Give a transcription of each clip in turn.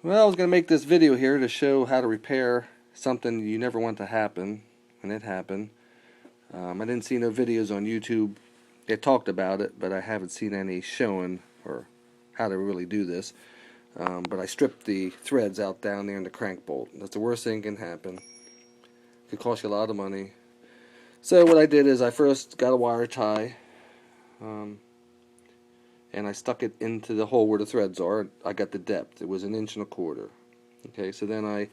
Well, I was going to make this video here to show how to repair something you never want to happen, and it happened. I didn't see no videos on YouTube that talked about it, but I haven't seen any showing or how to really do this. But I stripped the threads out down there in the crank bolt. That's the worst thing that can happen. It could cost you a lot of money. So what I did is I first got a wire tie, and I stuck it into the hole where the threads are. I got the depth. It was 1.25 inches. Okay, so then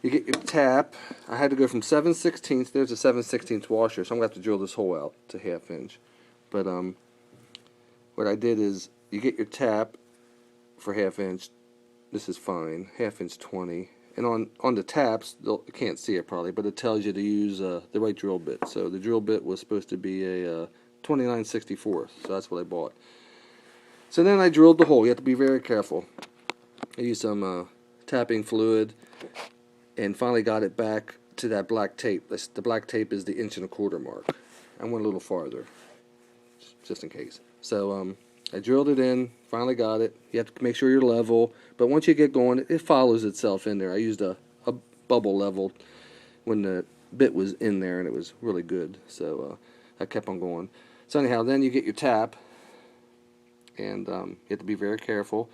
you get your tap. I had to go from 7/16. There's a 7/16 washer, so I'm going to have to drill this hole out to 1/2 inch. But what I did is you get your tap for 1/2 inch. This is fine, 1/2 inch 20. And on the taps, you can't see it probably, but it tells you to use the right drill bit. So the drill bit was supposed to be a 29/64, so that's what I bought. So then I drilled the hole. You have to be very careful. I used some tapping fluid and finally got it back to that black tape. The black tape is the 1.25 inch mark. I went a little farther, just in case. So I drilled it in, finally got it. You have to make sure you're level, but once you get going, it follows itself in there. I used a bubble level when the bit was in there, and it was really good. So I kept on going. So anyhow, then you get your tap, and you have to be very careful.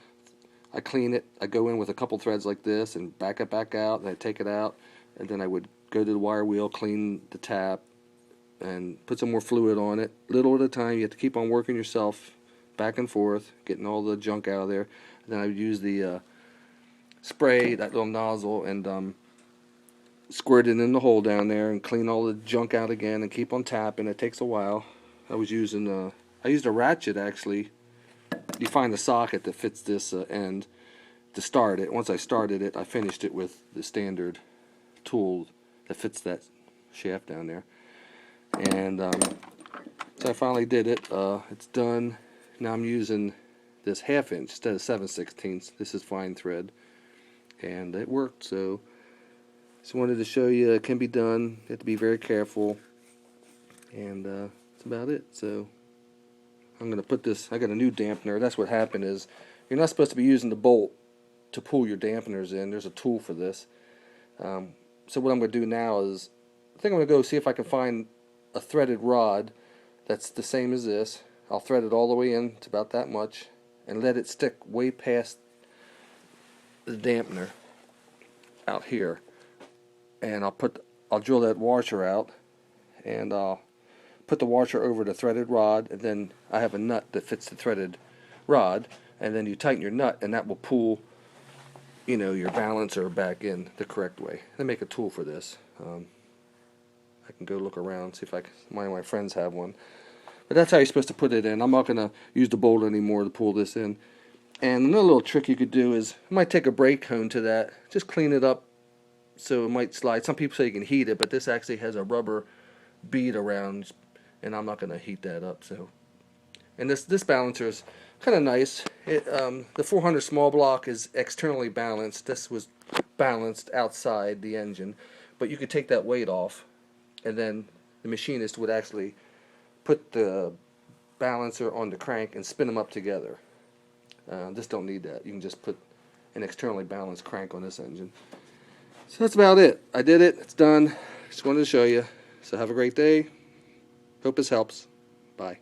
I clean it. I go in with a couple threads like this and back it back out, and I take it out, and then I would go to the wire wheel, clean the tap, and put some more fluid on it. Little at a time. You have to keep on working yourself back and forth, getting all the junk out of there. And then I would use the spray, that little nozzle, and squirt it in the hole down there and clean all the junk out again and keep on tapping. It takes a while. I used a ratchet actually. You find the socket that fits this end to start it. Once I started it, I finished it with the standard tool that fits that shaft down there. And so I finally did it. It's done. Now I'm using this 1/2 inch instead of 7/16. This is fine thread, and it worked. So just wanted to show you it can be done. You have to be very careful, and that's about it. So I'm going to put this, I got a new dampener. That's what happened is you're not supposed to be using the bolt to pull your dampeners in. There's a tool for this. So what I'm going to do now is I think I'm going to go see if I can find a threaded rod that's the same as this. I'll thread it all the way in to about that much and let it stick way past the dampener out here. And I'll drill that washer out, and I'll put the washer over the threaded rod, and then I have a nut that fits the threaded rod, and then you tighten your nut, and that will pull, your balancer back in the correct way. They make a tool for this. I can go look around, see if one of my friends have one. But that's how you're supposed to put it in. I'm not going to use the bolt anymore to pull this in. And another little trick you could do is, I might take a brake cone to that, just clean it up so it might slide. Some people say you can heat it, but this actually has a rubber bead around, and I'm not going to heat that up. So, and this balancer is kind of nice. The 400 small block is externally balanced. This was balanced outside the engine, but you could take that weight off, and then the machinist would actually put the balancer on the crank and spin them up together. This don't need that. You can just put an externally balanced crank on this engine. So that's about it. I did it. It's done. Just wanted to show you. So have a great day. Hope this helps. Bye.